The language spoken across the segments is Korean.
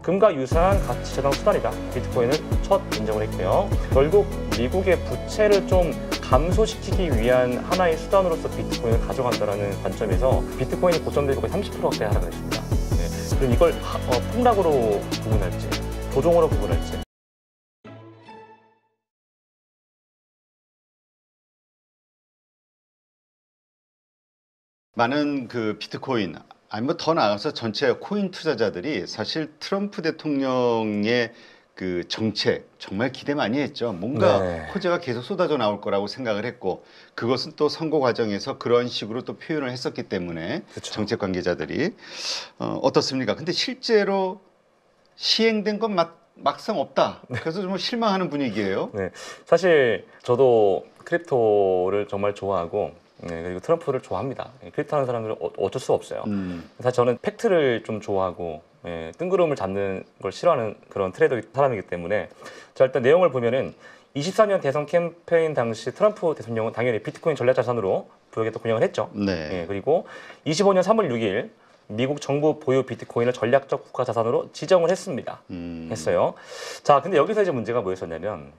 금과 유사한 가치 저장 수단이다. 비트코인을 첫 인정을 했고요. 결국 미국의 부채를 좀 감소시키기 위한 하나의 수단으로서 비트코인을 가져간다는 관점에서 비트코인이 고점대비 거의 30% 가까이 하락을 했습니다. 네. 그럼 이걸 폭락으로 구분할지, 조종으로 구분할지. 많은 그 비트코인 아니면 더 나아가서 전체 코인 투자자들이 사실 트럼프 대통령의 그 정책 정말 기대 많이 했죠. 뭔가 네. 호재가 계속 쏟아져 나올 거라고 생각을 했고, 그것은 또 선거 과정에서 그런 식으로 또 표현을 했었기 때문에 그쵸. 정책 관계자들이 어떻습니까? 근데 실제로 시행된 건 막상 없다. 그래서 좀 실망하는 분위기예요. 네, 사실 저도 크립토를 정말 좋아하고, 네, 그리고 트럼프를 좋아합니다. 크립토 하는 사람들은 어쩔 수 없어요. 사실 저는 팩트를 좀 좋아하고, 뜬구름을 잡는 걸 싫어하는 그런 트레이더 사람이기 때문에, 자, 일단 내용을 보면은 24년 대선 캠페인 당시 트럼프 대통령은 당연히 비트코인 전략자산으로 부여하겠다고 공약을 했죠. 네. 그리고 25년 3월 6일 미국 정부 보유 비트코인을 전략적 국가 자산으로 지정을 했습니다. 했어요. 자, 근데 여기서 이제 문제가 뭐였었냐면,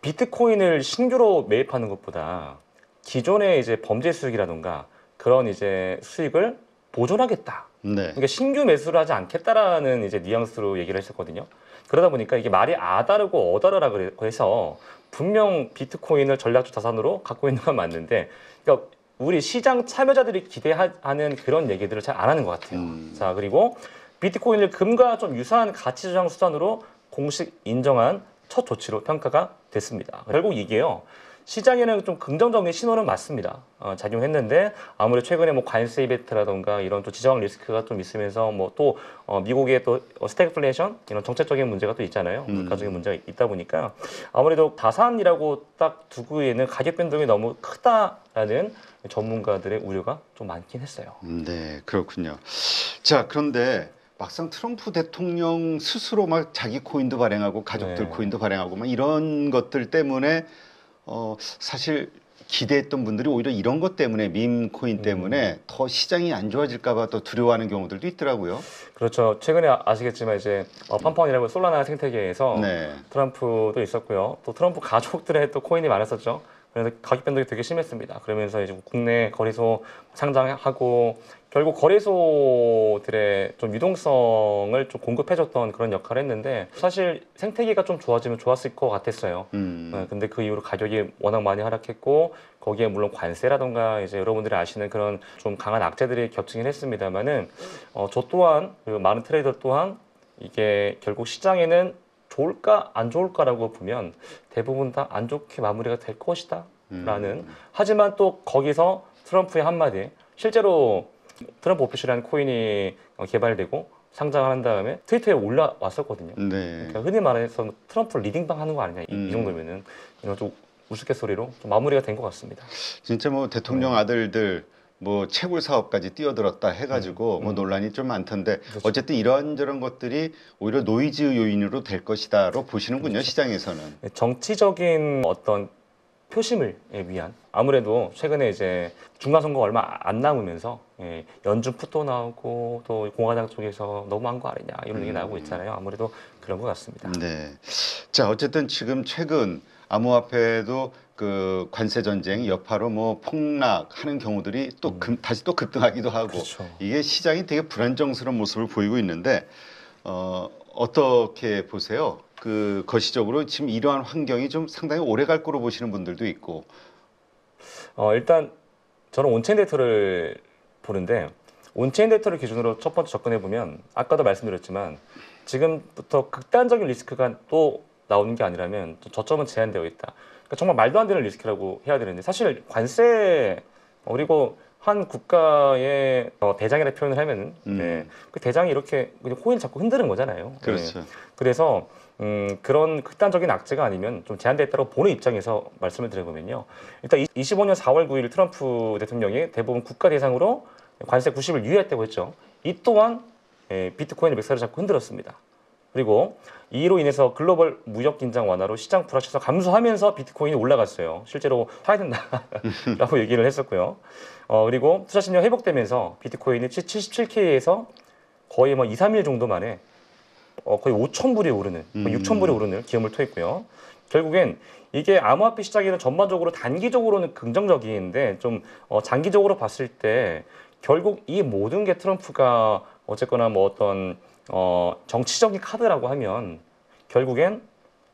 비트코인을 신규로 매입하는 것보다 기존의 이제 범죄 수익이라던가 그런 이제 수익을 보존하겠다. 네. 그러니까 신규 매수를 하지 않겠다라는 이제 뉘앙스로 얘기를 했었거든요. 그러다 보니까 이게 말이 아다르고 어다르라 그래서 분명 비트코인을 전략적 자산으로 갖고 있는 건 맞는데, 그러니까 우리 시장 참여자들이 기대하는 그런 얘기들을 잘 안 하는 것 같아요. 자, 그리고 비트코인을 금과 좀 유사한 가치 저장 수단으로 공식 인정한 첫 조치로 평가가 됐습니다. 결국 이게요, 시장에는 좀 긍정적인 신호는 맞습니다. 작용했는데 아무래도 최근에 뭐 관세 이벤트라던가 이런 또 지정 리스크가 좀 있으면서 뭐 또 미국의 또 스태그플레이션 이런 정책적인 문제가 또 있잖아요. 물가적인 문제가 있다 보니까 아무래도 자산이라고 딱 두기에는 가격 변동이 너무 크다라는 전문가들의 우려가 좀 많긴 했어요. 네, 그렇군요. 자, 그런데 막상 트럼프 대통령 스스로 막 자기 코인도 발행하고 가족들 네. 코인도 발행하고 막 이런 것들 때문에 사실 기대했던 분들이 오히려 이런 것 때문에 밈 코인 때문에 더 시장이 안 좋아질까 봐 또 두려워하는 경우들도 있더라고요. 그렇죠. 최근에 아시겠지만 이제 펀펀이라고 솔라나 생태계에서 네. 트럼프도 있었고요. 또 트럼프 가족들의 또 코인이 많았었죠. 그래서 가격 변동이 되게 심했습니다. 그러면서 이제 국내 거래소 상장하고 결국 거래소들의 좀 유동성을 좀 공급해줬던 그런 역할을 했는데, 사실 생태계가 좀 좋아지면 좋았을 것 같았어요. 근데 그 이후로 가격이 워낙 많이 하락했고, 거기에 물론 관세라던가 이제 여러분들이 아시는 그런 좀 강한 악재들이 겹치긴 했습니다만은, 저 또한 그리고 많은 트레이더 또한 이게 결국 시장에는 좋을까 안 좋을까라고 보면 대부분 다 안 좋게 마무리가 될 것이다 라는, 하지만 또 거기서 트럼프의 한마디, 실제로 트럼프 오피셜이라는 코인이 개발되고 상장한 다음에 트위터에 올라왔었거든요. 네. 그러니까 흔히 말해서 트럼프 리딩방 하는 거 아니냐, 이 정도면은 이런 좀 우스갯소리로 좀 마무리가 된 것 같습니다. 진짜 뭐 대통령 아들들 뭐 채굴 사업까지 뛰어들었다 해가지고 뭐 논란이 좀 많던데, 그렇죠. 어쨌든 이런저런 것들이 오히려 노이즈 요인으로 될 것이다로 보시는군요. 그렇죠. 시장에서는. 정치적인 어떤 표심을 위한, 아무래도 최근에 이제 중간선거 얼마 안 남으면서 연준 풋도 나오고 또 공화당 쪽에서 너무한 거 아니냐 이런 얘기 나오고 있잖아요. 아무래도 그런 것 같습니다. 네. 자, 어쨌든 지금 최근 암호화폐도 그 관세 전쟁 여파로 뭐 폭락하는 경우들이 또 다시 또 급등하기도 하고, 그렇죠. 이게 시장이 되게 불안정스러운 모습을 보이고 있는데, 어떻게 보세요? 그 거시적으로 지금 이러한 환경이 좀 상당히 오래 갈 거로 보시는 분들도 있고. 일단 저는 온체인 데이터를 보는데, 온체인 데이터를 기준으로 첫 번째 접근해 보면 아까도 말씀드렸지만 지금부터 극단적인 리스크가 또 나오는 게 아니라면 또 저점은 제한되어 있다. 그러니까 정말 말도 안 되는 리스크라고 해야 되는데, 사실 관세 그리고 한 국가의 대장이라 표현을 하면 그 대장이 이렇게 그냥 코인을 자꾸 흔드는 거잖아요. 그렇죠. 그래서 그런 극단적인 악재가 아니면 좀 제한됐다고 보는 입장에서 말씀을 드려보면요, 일단 25년 4월 9일 트럼프 대통령이 대부분 국가 대상으로 관세 90을 유예했다고 했죠. 이 또한 비트코인의 멱살을 잡고 흔들었습니다. 그리고 이로 인해서 글로벌 무역 긴장 완화로 시장 불확실성 감소하면서 비트코인이 올라갔어요. 실제로 사야 된다라고 얘기를 했었고요. 그리고 투자 신뢰 회복되면서 비트코인이 77K에서 거의 뭐 2, 3일 정도 만에 거의 5,000불이 오르는, 거의 6,000불이 오르는 기염을 토했고요. 결국엔 이게 암호화폐 시장에는 전반적으로 단기적으로는 긍정적인데 좀 장기적으로 봤을 때 결국 이 모든 게 트럼프가 어쨌거나 뭐 어떤 정치적인 카드라고 하면 결국엔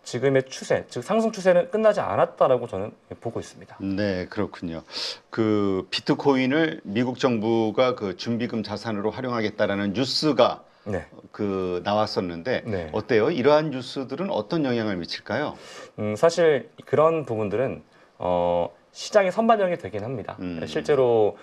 지금의 추세, 즉 상승 추세는 끝나지 않았다라고 저는 보고 있습니다. 네, 그렇군요. 그 비트코인을 미국 정부가 그 준비금 자산으로 활용하겠다라는 뉴스가 네. 그 나왔었는데 네. 어때요? 이러한 뉴스들은 어떤 영향을 미칠까요? 사실 그런 부분들은 시장에 선반영이 되긴 합니다. 실제로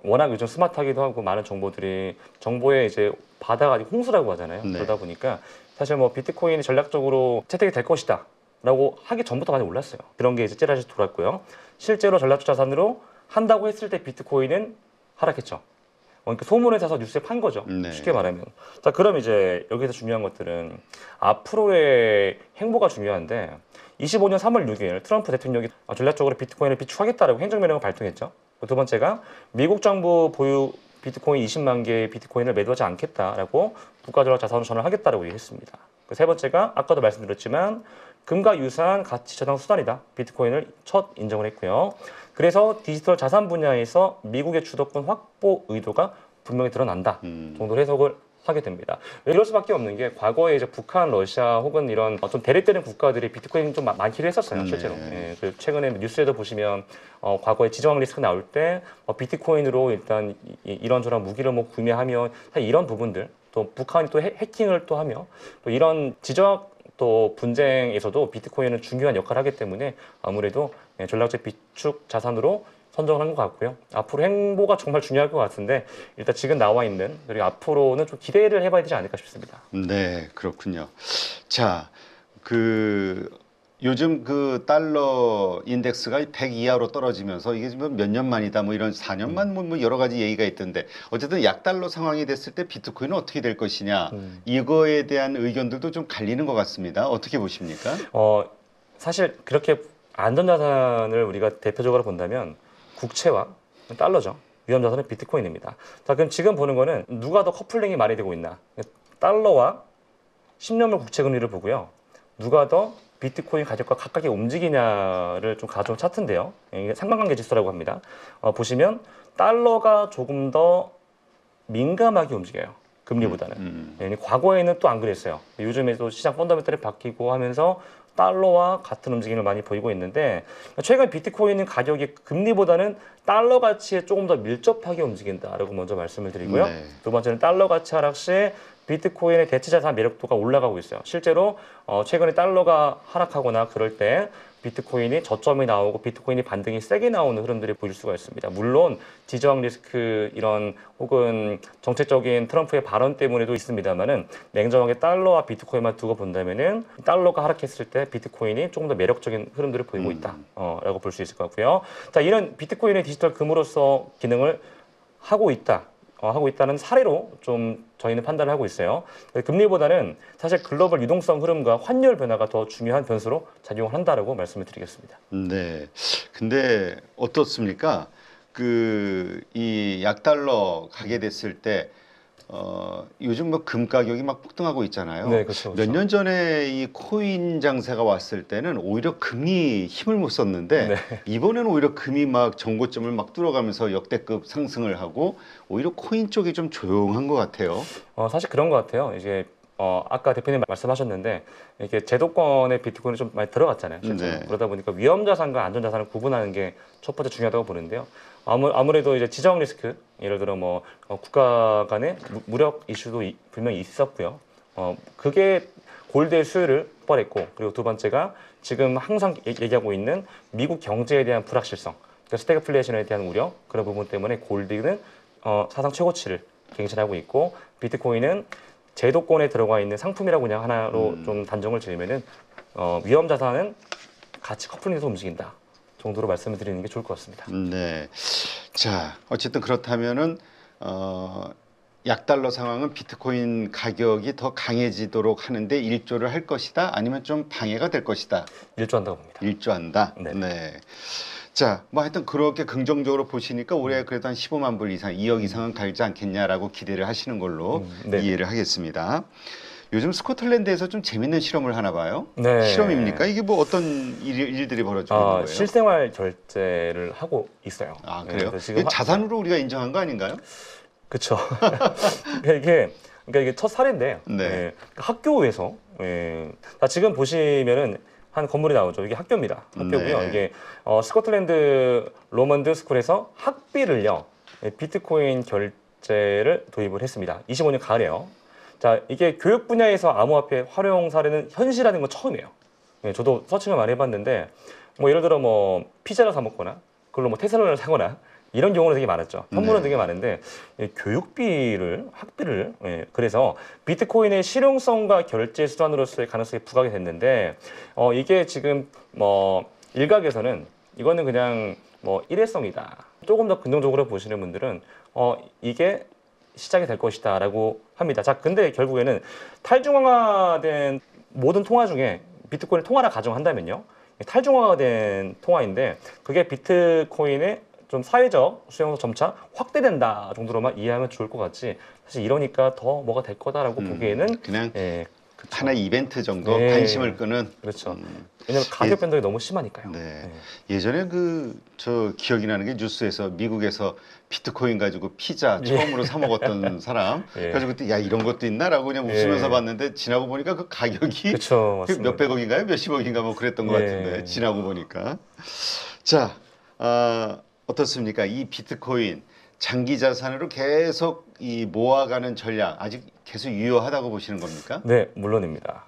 워낙 요즘 스마트하기도 하고 많은 정보들이 정보에 이제 바다가 홍수라고 하잖아요. 네. 그러다 보니까 사실 뭐 비트코인이 전략적으로 채택이 될 것이다라고 하기 전부터 많이 올랐어요. 그런 게 이제 찌라시 돌았고요. 실제로 전략적 자산으로 한다고 했을 때 비트코인은 하락했죠. 그러니까 소문을 사서 뉴스에 판 거죠. 네. 쉽게 말하면. 자, 그럼 이제 여기서 중요한 것들은 앞으로의 행보가 중요한데 25년 3월 6일 트럼프 대통령이 전략적으로 비트코인을 비축하겠다라고 행정명령을 발동했죠. 두 번째가 미국 정부 보유 비트코인 20만 개의 비트코인을 매도하지 않겠다라고 국가전략 자산으로 전환하겠다라고 얘기했습니다. 세 번째가 아까도 말씀드렸지만 금과 유사한 가치 저장 수단이다. 비트코인을 첫 인정을 했고요. 그래서 디지털 자산 분야에서 미국의 주도권 확보 의도가 분명히 드러난다 정도 해석을 하게 됩니다. 이럴 수밖에 없는 게 과거에 이제 북한, 러시아 혹은 이런 좀 대립되는 국가들이 비트코인 좀 많기도 했었어요, 실제로. 네. 예, 최근에 뉴스에도 보시면 과거에 지정 리스크 나올 때 비트코인으로 일단 이런저런 무기를 뭐 구매하며 이런 부분들 또 북한이 또 해킹을 또 하며 또 이런 지적 또 분쟁에서도 비트코인은 중요한 역할을 하기 때문에 아무래도 전략적 비축 자산으로 선정을 한 것 같고요. 앞으로 행보가 정말 중요할 것 같은데 일단 지금 나와 있는 그리고 앞으로는 좀 기대를 해봐야 되지 않을까 싶습니다. 네, 그렇군요. 자, 그 요즘 그 달러 인덱스가 100 이하로 떨어지면서 이게 지금 몇 년 만이다 뭐 이런 4년 만 뭐 여러 가지 얘기가 있던데 어쨌든 약달러 상황이 됐을 때 비트코인은 어떻게 될 것이냐 이거에 대한 의견들도 좀 갈리는 것 같습니다. 어떻게 보십니까? 사실 그렇게 안전자산을 우리가 대표적으로 본다면 국채와 달러죠. 위험자산은 비트코인입니다. 자, 그럼 지금 보는 거는 누가 더 커플링이 많이 되고 있나? 달러와 10년물 국채 금리를 보고요. 누가 더 비트코인 가격과 가깝게 움직이냐를 좀 가져온 차트인데요. 이게 상관관계 지수라고 합니다. 보시면 달러가 조금 더 민감하게 움직여요. 금리보다는. 과거에는 또 안 그랬어요. 요즘에 또 시장 펀더멘털이 바뀌고 하면서 달러와 같은 움직임을 많이 보이고 있는데 최근 비트코인은 가격이 금리보다는 달러 가치에 조금 더 밀접하게 움직인다라고 먼저 말씀을 드리고요. 네. 두 번째는 달러 가치 하락 시 비트코인의 대체자산 매력도가 올라가고 있어요. 실제로 최근에 달러가 하락하거나 그럴 때 비트코인이 저점이 나오고 비트코인이 반등이 세게 나오는 흐름들이 보일 수가 있습니다. 물론 지정 리스크 이런 혹은 정책적인 트럼프의 발언 때문에도 있습니다만은 냉정하게 달러와 비트코인만 두고 본다면은 달러가 하락했을 때 비트코인이 조금 더 매력적인 흐름들을 보이고 있다라고 볼 수 있을 것 같고요. 자, 이런 비트코인의 디지털 금으로서 기능을 하고 있다는 사례로 좀 저희는 판단을 하고 있어요. 금리보다는 사실 글로벌 유동성 흐름과 환율 변화가 더 중요한 변수로 작용을 한다라고 말씀을 드리겠습니다. 네. 근데 어떻습니까? 그 이 약달러 가게 됐을 때 요즘 뭐 금 가격이 막 폭등하고 있잖아요. 네, 그렇죠. 몇 년 전에 이 코인 장세가 왔을 때는 오히려 금이 힘을 못 썼는데 네. 이번에는 오히려 금이 막 정고점을 막 뚫어가면서 역대급 상승을 하고 오히려 코인 쪽이 좀 조용한 것 같아요. 사실 그런 것 같아요. 이제 아까 대표님 말씀하셨는데 이게 제도권의 비트코인이 좀 많이 들어갔잖아요. 실제로. 네. 그러다 보니까 위험 자산과 안전 자산을 구분하는 게 첫 번째 중요하다고 보는데요. 아무래도 이제 지정 리스크, 예를 들어 뭐 국가 간의 무력 이슈도 분명히 있었고요. 그게 골드의 수요를 폭발했고, 그리고 두 번째가 지금 항상 얘기하고 있는 미국 경제에 대한 불확실성, 그러니까 스태그플레이션에 대한 우려, 그런 부분 때문에 골드는 사상 최고치를 갱신하고 있고, 비트코인은 제도권에 들어가 있는 상품이라고 그냥 하나로 좀 단정을 지으면은 위험 자산은 같이 커플링해서 움직인다 정도로 말씀을 드리는 게 좋을 것 같습니다. 네. 자, 어쨌든 그렇다면은 약달러 상황은 비트코인 가격이 더 강해지도록 하는데 일조를 할 것이다, 아니면 좀 방해가 될 것이다. 일조한다고 봅니다. 일조한다. 네. 네. 자, 뭐 하여튼 그렇게 긍정적으로 보시니까 올해 그래도 한 15만 불 이상, 2억 이상은 갈지 않겠냐라고 기대를 하시는 걸로 네. 이해를 하겠습니다. 요즘 스코틀랜드에서 좀 재밌는 실험을 하나 봐요. 네. 실험입니까? 이게 뭐 어떤 일들이 벌어지고 있는 거예요? 실생활 결제를 하고 있어요. 아, 네, 그래요? 그래서 지금 이게 자산으로 우리가 인정한 거 아닌가요? 그렇죠. 그러니까 이게 첫 사례인데 네. 예, 학교에서 자, 지금 보시면은 한 건물이 나오죠. 이게 학교입니다. 학교고요. 네. 이게 스코틀랜드 로먼드 스쿨에서 학비를요 비트코인 결제를 도입을 했습니다. 25년 가을에요. 자, 이게 교육 분야에서 암호화폐 활용 사례는 현실화된 건 처음이에요. 예, 저도 서칭을 많이 해봤는데 뭐 예를 들어 뭐 피자를 사 먹거나 그걸로 뭐 테슬라를 사거나 이런 경우는 되게 많았죠. 선물은 네. 되게 많은데 교육비를 학비를 그래서 비트코인의 실용성과 결제 수단으로서의 가능성이 부각이 됐는데 이게 지금 뭐 일각에서는 이거는 그냥 뭐 일회성이다. 조금 더 긍정적으로 보시는 분들은 이게 시작이 될 것이다라고 합니다. 자, 근데 결국에는 탈중앙화된 모든 통화 중에 비트코인을 통화라 가정한다면요. 탈중앙화가 된 통화인데 그게 비트코인의 좀 사회적 수용도 점차 확대된다 정도로만 이해하면 좋을 것 같지. 사실 이러니까 더 뭐가 될 거다라고 보기에는 그냥 그쵸. 하나의 이벤트 정도 네. 관심을 끄는. 그렇죠. 왜냐면 가격 변동이 너무 심하니까요. 네. 예전에 저 기억이 나는 게 뉴스에서 미국에서 비트코인 가지고 피자 처음으로 사 먹었던 사람. 예. 그래서 그때 야 이런 것도 있나라고 그냥 웃으면서 예. 봤는데 지나고 보니까 그 가격이 그렇죠, 맞습니다. 몇백억인가요? 몇십억인가 뭐 그랬던 것 예. 같은데 지나고 보니까. 자, 어떻습니까? 이 비트코인 장기 자산으로 계속 이 모아가는 전략 아직 계속 유효하다고 보시는 겁니까? 네, 물론입니다.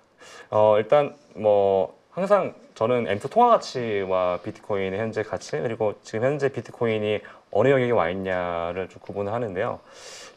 일단 뭐 항상 저는 M2 통화 가치와 비트코인의 현재 가치 그리고 지금 현재 비트코인이 어느 영역에 와 있냐를 좀 구분을 하는데요.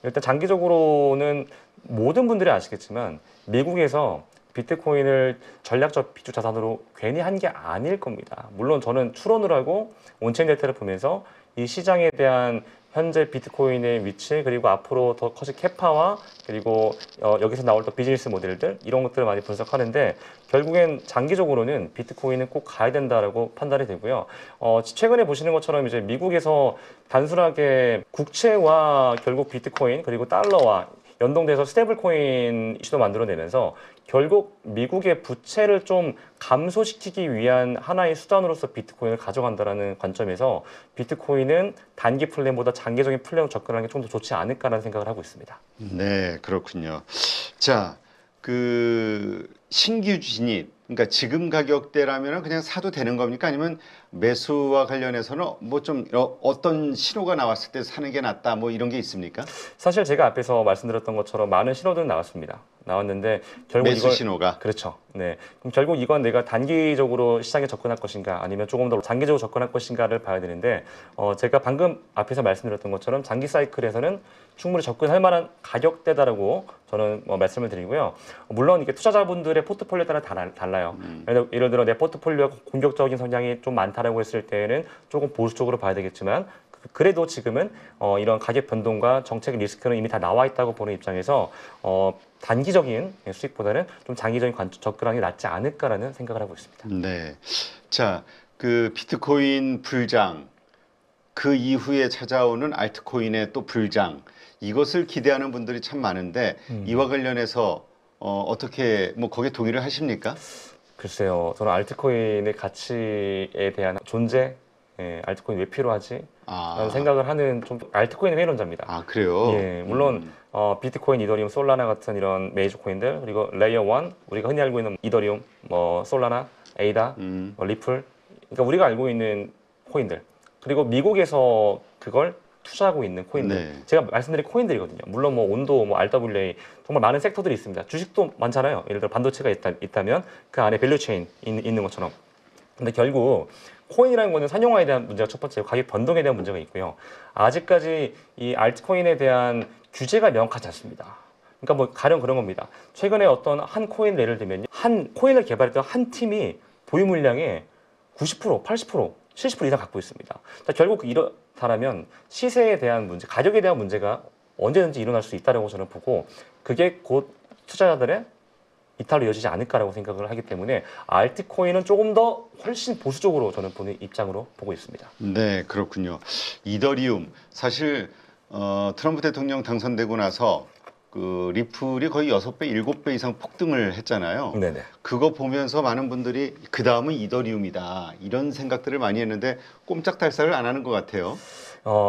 일단 장기적으로는 모든 분들이 아시겠지만 미국에서 비트코인을 전략적 비중 자산으로 괜히 한 게 아닐 겁니다. 물론 저는 추론을 하고 온체인 데이터를 보면서 이 시장에 대한 현재 비트코인의 위치 그리고 앞으로 더 커질 캐파와 그리고 여기서 나올 또 비즈니스 모델들 이런 것들을 많이 분석하는데 결국엔 장기적으로는 비트코인은 꼭 가야 된다라고 판단이 되고요. 최근에 보시는 것처럼 이제 미국에서 단순하게 국채와 결국 비트코인 그리고 달러와 연동돼서 스테이블 코인 이슈도 만들어내면서 결국 미국의 부채를 좀 감소시키기 위한 하나의 수단으로서 비트코인을 가져간다라는 관점에서 비트코인은 단기 플랜보다 장기적인 플랜으로 접근하는 게 좀 더 좋지 않을까라는 생각을 하고 있습니다. 네, 그렇군요. 자, 그 신규 진입, 그러니까 지금 가격대라면 그냥 사도 되는 겁니까? 아니면 매수와 관련해서는 뭐 좀 어떤 신호가 나왔을 때 사는 게 낫다, 뭐 이런 게 있습니까? 사실 제가 앞에서 말씀드렸던 것처럼 많은 신호들은 나왔는데 결국 매수 이걸 신호가. 그렇죠. 네. 그럼 결국 이건 내가 단기적으로 시장에 접근할 것인가 아니면 조금 더 장기적으로 접근할 것인가를 봐야 되는데 제가 방금 앞에서 말씀드렸던 것처럼 장기 사이클에서는 충분히 접근할 만한 가격대다라고 저는 말씀을 드리고요. 물론 이게 투자자분들의 포트폴리오에 따라 달라요. 예를 들어 내 포트폴리오가 공격적인 성향이 좀 많다라고 했을 때는 조금 보수적으로 봐야 되겠지만 그래도 지금은 이런 가격 변동과 정책 리스크는 이미 다 나와 있다고 보는 입장에서 단기적인 수익보다는 좀 장기적인 접근하는 게 낫지 않을까라는 생각을 하고 있습니다. 네. 자, 그 비트코인 불장, 그 이후에 찾아오는 알트코인의 또 불장, 이것을 기대하는 분들이 참 많은데 이와 관련해서 어떻게 뭐 거기에 동의를 하십니까? 글쎄요, 저는 알트코인의 가치에 대한 존재, 알트코인 왜 필요하지? 라는 생각을 하는 좀 알트코인 회의론자입니다. 아, 그래요? 예, 물론 비트코인, 이더리움, 솔라나 같은 이런 메이저 코인들 그리고 레이어 1 우리가 흔히 알고 있는 이더리움, 뭐 솔라나, 에이다, 리플, 그러니까 우리가 알고 있는 코인들 그리고 미국에서 그걸 투자하고 있는 코인들. 네. 제가 말씀드린 코인들이거든요. 물론 뭐 온도, 뭐 RWA 정말 많은 섹터들이 있습니다. 주식도 많잖아요. 예를 들어 반도체가 있다면 그 안에 밸류체인 있는 것처럼. 근데 결국 코인이라는 거는 산용화에 대한 문제가 첫 번째고 가격 변동에 대한 문제가 있고요. 아직까지 이 알트코인에 대한 규제가 명확하지 않습니다. 그러니까 뭐 가령 그런 겁니다. 최근에 어떤 한 코인을 예를 들면 한 코인을 개발했던 한 팀이 보유 물량의 90%, 80%, 70% 이상 갖고 있습니다. 자, 결국 이렇다면 시세에 대한 문제, 가격에 대한 문제가 언제든지 일어날 수 있다고 저는 보고 그게 곧 투자자들의 이탈로 이어지지 않을까라고 생각을 하기 때문에 알트코인은 조금 더 훨씬 보수적으로 저는 보는 입장으로 보고 있습니다. 네, 그렇군요. 이더리움 사실 트럼프 대통령 당선되고 나서 그 리플이 거의 6배, 7배 이상 폭등을 했잖아요. 네네. 그거 보면서 많은 분들이 그 다음은 이더리움이다 이런 생각들을 많이 했는데 꼼짝달싹을 안 하는 것 같아요.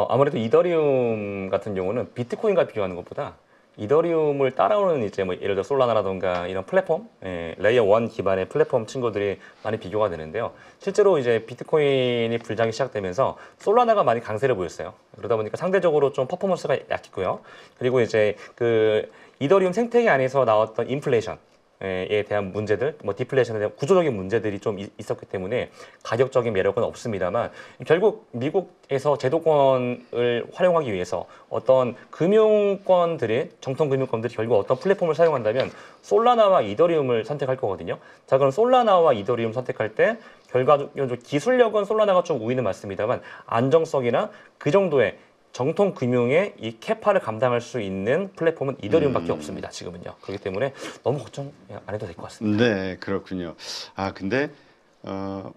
아무래도 이더리움 같은 경우는 비트코인과 비교하는 것보다 이더리움을 따라오는 이제 뭐 예를 들어 솔라나라던가 이런 플랫폼, 레이어 1 기반의 플랫폼 친구들이 많이 비교가 되는데요. 실제로 이제 비트코인이 불장이 시작되면서 솔라나가 많이 강세를 보였어요. 그러다 보니까 상대적으로 좀 퍼포먼스가 약했고요. 그리고 이제 그 이더리움 생태계 안에서 나왔던 인플레이션 에 대한 문제들, 뭐 디플레이션에 대한 구조적인 문제들이 좀 있었기 때문에 가격적인 매력은 없습니다만 결국 미국에서 제도권을 활용하기 위해서 어떤 금융권들이 정통 금융권들이 결국 어떤 플랫폼을 사용한다면 솔라나와 이더리움을 선택할 거거든요. 자, 그럼 솔라나와 이더리움 선택할 때 결과적으로 기술력은 솔라나가 좀 우위는 맞습니다만 안정성이나 그 정도의 정통 금융의 이 캐파를 감당할 수 있는 플랫폼은 이더리움밖에 없습니다. 지금은요. 그렇기 때문에 너무 걱정 안 해도 될 것 같습니다. 네, 그렇군요. 아, 근데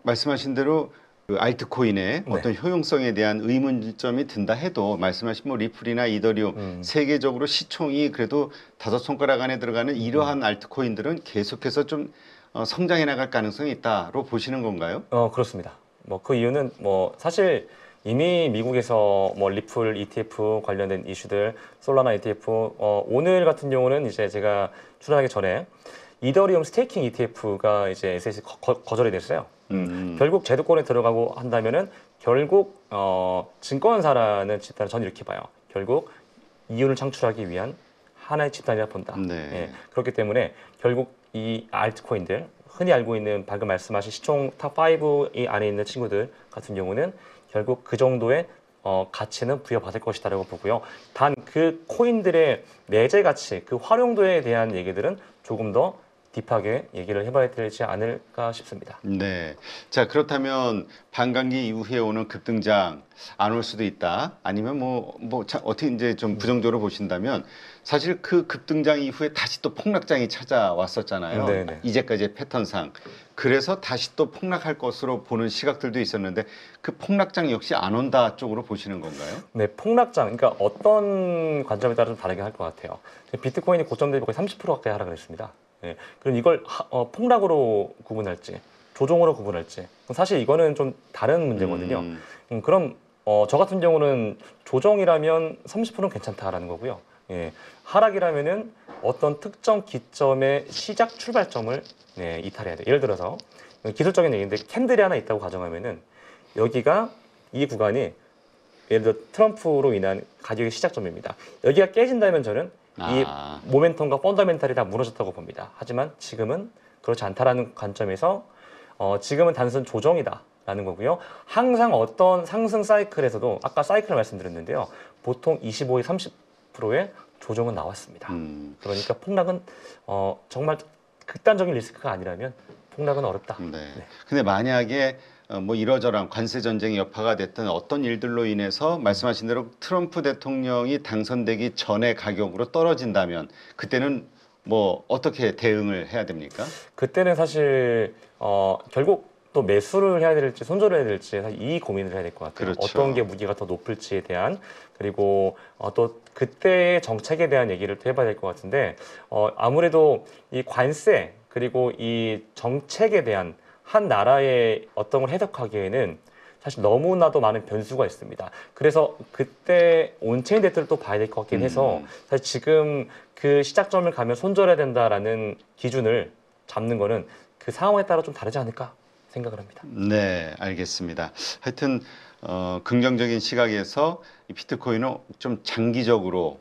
말씀하신 대로 그 알트코인의 네. 어떤 효용성에 대한 의문점이 든다 해도 말씀하신 뭐 리플이나 이더리움 세계적으로 시총이 그래도 5손가락 안에 들어가는 이러한 알트코인들은 계속해서 좀 성장해 나갈 가능성이 있다로 보시는 건가요? 그렇습니다. 뭐 그 이유는 뭐 사실 이미 미국에서 뭐 리플 ETF 관련된 이슈들, 솔라나 ETF, 오늘 같은 경우는 이제 제가 출연하기 전에 이더리움 스테이킹 ETF가 이제 SEC 거절이 됐어요. 결국 제도권에 들어가고 한다면은 결국 증권사라는 집단을 저는 이렇게 봐요. 결국 이윤을 창출하기 위한 하나의 집단이라 본다. 네. 예, 그렇기 때문에 결국 이 알트코인들 흔히 알고 있는 방금 말씀하신 시총 탑5 이 안에 있는 친구들 같은 경우는 결국 그 정도의 가치는 부여받을 것이다라고 보고요. 단 그 코인들의 내재 가치, 그 활용도에 대한 얘기들은 조금 더 딥하게 얘기를 해봐야 되지 않을까 싶습니다. 네. 자, 그렇다면 반감기 이후에 오는 급등장 안 올 수도 있다. 아니면 어떻게 이제 좀 부정적으로 보신다면 사실 그 급등장 이후에 다시 또 폭락장이 찾아왔었잖아요. 네네. 이제까지의 패턴상. 그래서 다시 또 폭락할 것으로 보는 시각들도 있었는데 그 폭락장 역시 안 온다 쪽으로 보시는 건가요? 네, 폭락장. 그러니까 어떤 관점에 따라 좀 다르게 할 것 같아요. 비트코인이 고점 대비 거의 30% 가까이 하락을 했습니다. 예, 그럼 이걸 폭락으로 구분할지, 조종으로 구분할지. 사실 이거는 좀 다른 문제거든요. 그럼 저 같은 경우는 조정이라면 30%는 괜찮다라는 거고요. 예, 하락이라면은 어떤 특정 기점의 시작 출발점을 이탈해야 돼요. 예를 들어서 기술적인 얘기인데 캔들이 하나 있다고 가정하면은 여기가 이 구간이 예를 들어 트럼프로 인한 가격의 시작점입니다. 여기가 깨진다면 저는 이 모멘텀과 펀더멘탈이 다 무너졌다고 봅니다. 하지만 지금은 그렇지 않다라는 관점에서 지금은 단순 조정이다라는 거고요. 항상 어떤 상승 사이클에서도 아까 사이클을 말씀드렸는데요. 보통 25에 30%의 조정은 나왔습니다. 그러니까 폭락은 정말 극단적인 리스크가 아니라면 폭락은 어렵다. 네. 네. 근데 만약에 뭐 이러저러한 관세 전쟁이 여파가 됐던 어떤 일들로 인해서 말씀하신 대로 트럼프 대통령이 당선되기 전에 가격으로 떨어진다면 그때는 뭐 어떻게 대응을 해야 됩니까? 그때는 사실 결국 또 매수를 해야 될지 손절을 해야 될지 사실 이 고민을 해야 될 것 같아요. 그렇죠. 어떤 게 무게가 더 높을지에 대한 그리고 또 그때의 정책에 대한 얘기를 또 해봐야 될 것 같은데 아무래도 이 관세 그리고 이 정책에 대한 한 나라의 어떤 걸 해석하기에는 사실 너무나도 많은 변수가 있습니다. 그래서 그때 온체인 데이터를 또 봐야 될 것 같긴 해서 사실 지금 그 시작점을 가면 손절해야 된다라는 기준을 잡는 거는 그 상황에 따라 좀 다르지 않을까 생각을 합니다. 네, 알겠습니다. 하여튼 긍정적인 시각에서 이 비트코인은 좀 장기적으로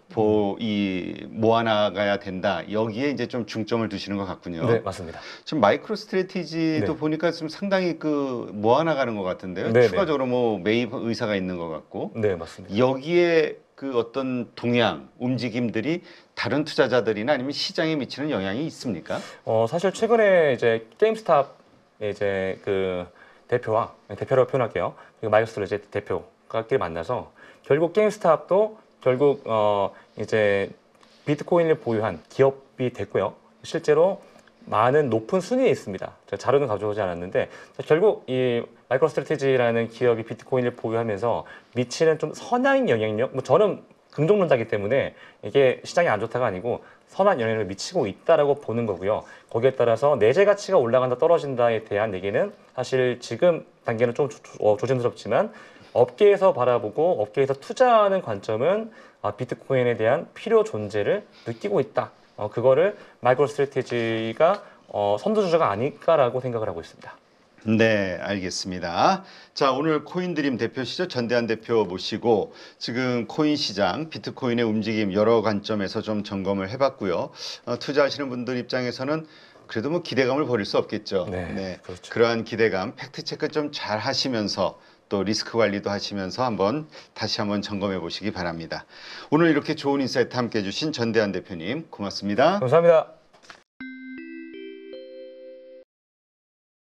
모아나가야 된다. 여기에 이제 좀 중점을 두시는 것 같군요. 네, 맞습니다. 지금 마이크로 스트래티지도 네. 보니까 좀 상당히 그 모아나가는 것 같은데요. 네, 추가적으로 뭐 매입 의사가 있는 것 같고 네, 맞습니다. 여기에 그 어떤 동향, 움직임들이 다른 투자자들이나 아니면 시장에 미치는 영향이 있습니까? 사실 최근에 이제 게임스탑 이제 그 대표라고 표현할게요. 그리고 마이크로 스트래티지 대표가끼리 만나서 결국 게임스탑도 결국 이제 비트코인을 보유한 기업이 됐고요. 실제로 많은 높은 순위에 있습니다. 제가 자료는 가져오지 않았는데 결국 이 마이크로 스트래티지라는 기업이 비트코인을 보유하면서 미치는 좀 선한 영향력, 뭐 저는 긍정론자이기 때문에 이게 시장이 안 좋다가 아니고 선한 영향을 미치고 있다라고 보는 거고요. 거기에 따라서 내재 가치가 올라간다 떨어진다에 대한 얘기는 사실 지금 단계는 좀 조심스럽지만 업계에서 바라보고 업계에서 투자하는 관점은 비트코인에 대한 필요 존재를 느끼고 있다. 그거를 마이크로 스트래티지가 선두주자가 아닐까라고 생각을 하고 있습니다. 네, 알겠습니다. 자, 오늘 코인드림 대표시죠. 전대한 대표 모시고 지금 코인 시장, 비트코인의 움직임 여러 관점에서 좀 점검을 해봤고요. 투자하시는 분들 입장에서는 그래도 뭐 기대감을 버릴 수 없겠죠. 네, 그렇죠. 그러한 기대감, 팩트 체크 좀 잘 하시면서 또 리스크 관리도 하시면서 다시 한번 점검해 보시기 바랍니다. 오늘 이렇게 좋은 인사이트 함께 해주신 전대한 대표님 고맙습니다. 감사합니다.